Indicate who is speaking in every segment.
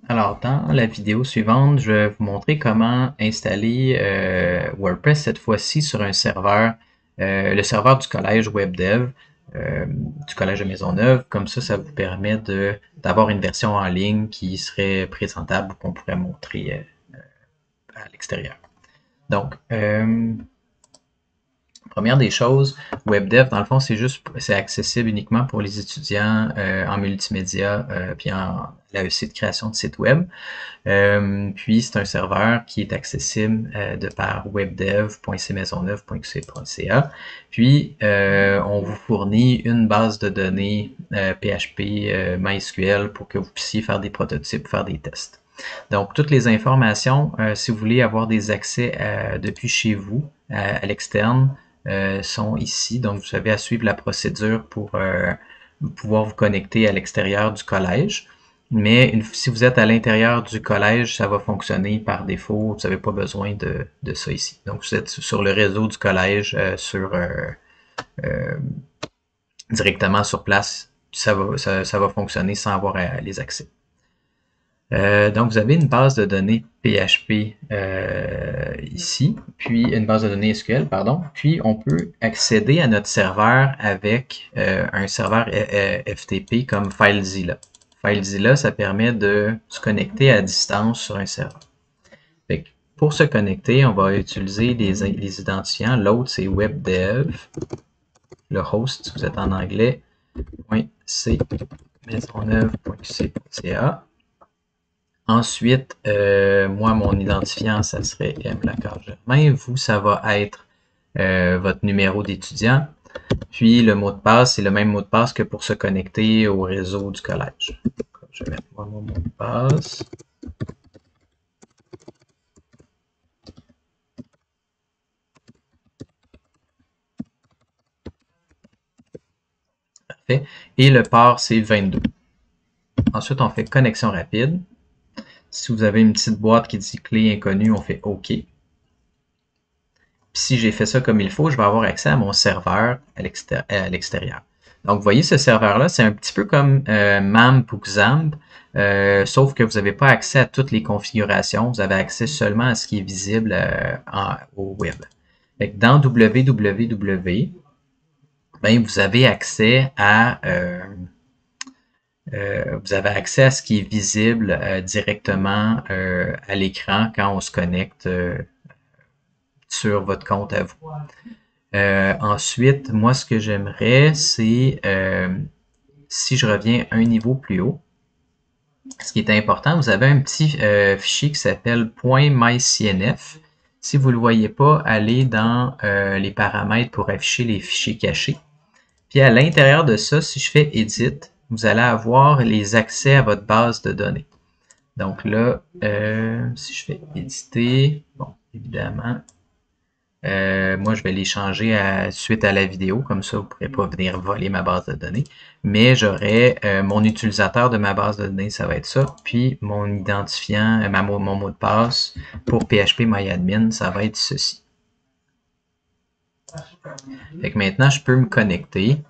Speaker 1: Alors, dans la vidéo suivante, je vais vous montrer comment installer WordPress, cette fois-ci sur un serveur, le serveur du collège WebDev, du collège de Maisonneuve. Comme ça vous permet d'avoir une version en ligne qui serait présentable ou qu'on pourrait montrer à l'extérieur. Donc, première des choses, WebDev, dans le fond, c'est accessible uniquement pour les étudiants en multimédia puis en l'AEC de création de sites web. Puis c'est un serveur qui est accessible de par webdev.cmaisonneuve.qc.ca. Puis on vous fournit une base de données PHP, MySQL pour que vous puissiez faire des prototypes, faire des tests. Donc toutes les informations, si vous voulez avoir des accès depuis chez vous à l'externe, sont ici. Donc vous avez à suivre la procédure pour pouvoir vous connecter à l'extérieur du collège. Mais si vous êtes à l'intérieur du collège, ça va fonctionner par défaut. Vous n'avez pas besoin de ça ici. Donc, vous êtes sur le réseau du collège, directement sur place. Ça va fonctionner sans avoir les accès. Donc, vous avez une base de données PHP ici, puis une base de données SQL, pardon. Puis, on peut accéder à notre serveur avec un serveur FTP comme FileZilla. FileZilla, ça permet de se connecter à distance sur un serveur. Pour se connecter, on va utiliser les identifiants. L'autre, c'est WebDev. Le host, si vous êtes en anglais, .c maisonneuve.qc.ca. Ensuite, moi, mon identifiant, ça serait mlacargermain. Vous, ça va être votre numéro d'étudiant. Puis le mot de passe, c'est le même mot de passe que pour se connecter au réseau du collège. Je vais mettre moi mon mot de passe. Parfait. Et le port, c'est 22. Ensuite, on fait connexion rapide. Si vous avez une petite boîte qui dit clé inconnue, on fait OK. Puis si j'ai fait ça comme il faut, je vais avoir accès à mon serveur à l'extérieur. Donc, vous voyez, ce serveur-là, c'est un petit peu comme MAMP ou XAMPP, sauf que vous n'avez pas accès à toutes les configurations. Vous avez accès seulement à ce qui est visible au web. Fait que dans www, ben, vous avez accès à ce qui est visible directement à l'écran quand on se connecte sur votre compte à vous. Ensuite, moi, ce que j'aimerais, c'est si je reviens un niveau plus haut, ce qui est important, vous avez un petit fichier qui s'appelle .mycnf. Si vous ne le voyez pas, allez dans les paramètres pour afficher les fichiers cachés. Puis à l'intérieur de ça, si je fais Edit, vous allez avoir les accès à votre base de données. Donc là, si je fais éditer, bon, évidemment, moi je vais les changer suite à la vidéo, comme ça vous ne pourrez pas venir voler ma base de données. Mais j'aurai mon utilisateur de ma base de données, ça va être ça. Puis mon identifiant, mon mot de passe pour phpMyAdmin, ça va être ceci. Fait que maintenant, je peux me connecter.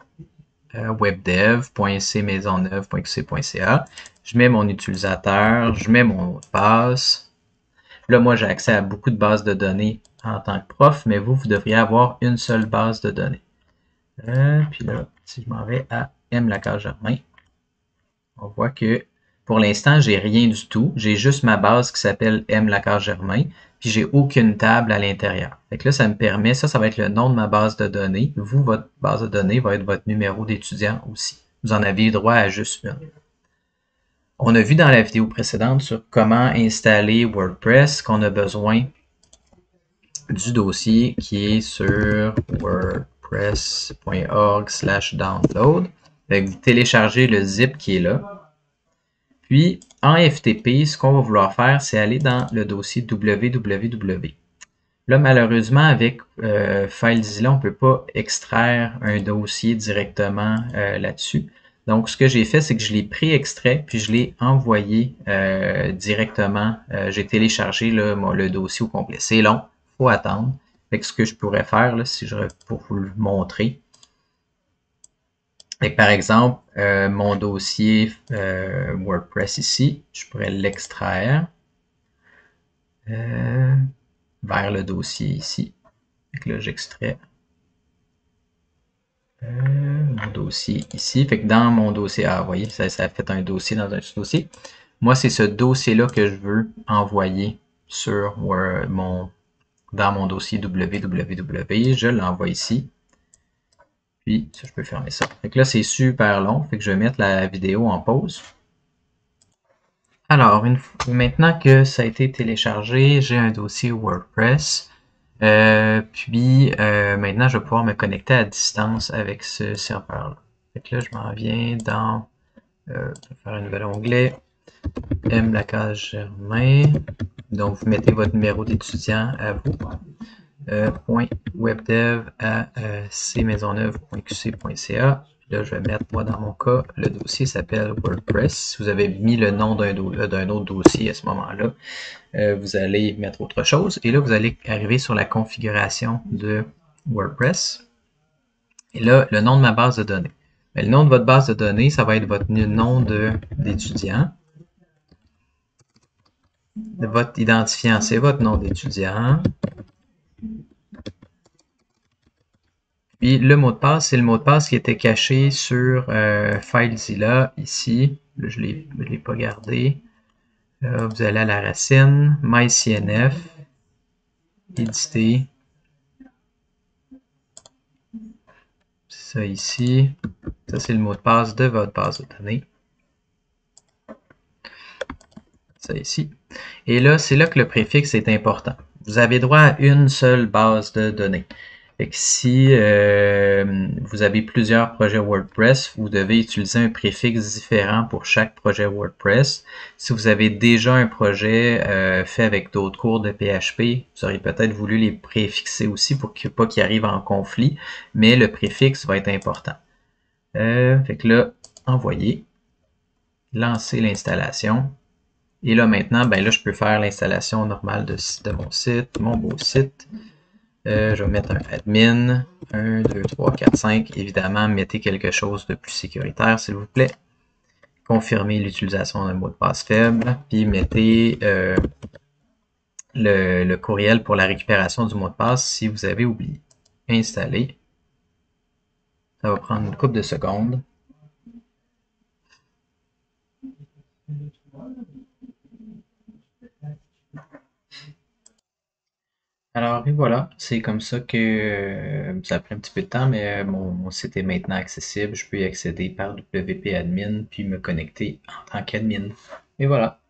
Speaker 1: webdev.cmaisonneuve.qc.ca. Je mets mon utilisateur, je mets mon mot de passe. Là, moi, j'ai accès à beaucoup de bases de données en tant que prof, mais vous devriez avoir une seule base de données. Puis là, si je m'en vais à mlacargermain, on voit que pour l'instant, j'ai rien du tout. J'ai juste ma base qui s'appelle mlacargermain, puis j'ai aucune table à l'intérieur. Fait que là, ça me permet, ça va être le nom de ma base de données. Vous, votre base de données va être votre numéro d'étudiant aussi. Vous en avez droit à juste une. On a vu dans la vidéo précédente sur comment installer WordPress qu'on a besoin du dossier qui est sur wordpress.org/download. Vous téléchargez le zip qui est là. Puis, en FTP, ce qu'on va vouloir faire, c'est aller dans le dossier www. Là, malheureusement, avec FileZilla, on ne peut pas extraire un dossier directement là-dessus. Donc, ce que j'ai fait, c'est que je l'ai pré-extrait, puis je l'ai envoyé directement. J'ai téléchargé le dossier au complet. C'est long, il faut attendre. Fait que ce que je pourrais faire, là, pour vous le montrer, Par exemple, mon dossier WordPress ici, je pourrais l'extraire vers le dossier ici. Fait là, j'extrais mon dossier ici. Fait que dans mon dossier, vous voyez, ça a fait un dossier dans un sous-dossier. Moi, c'est ce dossier-là que je veux envoyer sur dans mon dossier www. Je l'envoie ici. Puis, ça, je peux fermer ça. Fait que là, c'est super long. Fait que je vais mettre la vidéo en pause. Alors, maintenant que ça a été téléchargé, j'ai un dossier WordPress. Maintenant, je vais pouvoir me connecter à distance avec ce serveur-là. Fait que là, je m'en viens dans, je vais faire un nouvel onglet, M. Lacaze Germain. Donc, vous mettez votre numéro d'étudiant à vous. .webdev à cmaisonneuve.qc.ca. Là, je vais mettre, moi, dans mon cas, le dossier s'appelle WordPress. Si vous avez mis le nom d'un autre dossier à ce moment-là, vous allez mettre autre chose. Et là, vous allez arriver sur la configuration de WordPress. Et là, le nom de ma base de données. Le nom de votre base de données, ça va être votre nom d'étudiant. Votre identifiant, c'est votre nom d'étudiant. Puis le mot de passe, c'est le mot de passe qui était caché sur FileZilla ici. Là, je ne l'ai pas gardé. Vous allez à la racine, myCNF, éditer. Ça ici. Ça, c'est le mot de passe de votre base de données. Ça ici. Et là, c'est là que le préfixe est important. Vous avez droit à une seule base de données. Fait que si vous avez plusieurs projets WordPress, vous devez utiliser un préfixe différent pour chaque projet WordPress. Si vous avez déjà un projet fait avec d'autres cours de PHP, vous auriez peut-être voulu les préfixer aussi pour pas qu'ils arrivent en conflit, mais le préfixe va être important. Fait que là, envoyer, lancer l'installation. Et là, maintenant, ben là, je peux faire l'installation normale de mon site, mon beau site. Je vais mettre un admin. 1, 2, 3, 4, 5. Évidemment, mettez quelque chose de plus sécuritaire, s'il vous plaît. Confirmez l'utilisation d'un mot de passe faible. Puis mettez le courriel pour la récupération du mot de passe si vous avez oublié. Installer. Ça va prendre une couple de secondes. Alors, et voilà, c'est comme ça que ça a pris un petit peu de temps, mais mon site est maintenant accessible. Je peux y accéder par WP Admin, puis me connecter en tant qu'admin. Et voilà.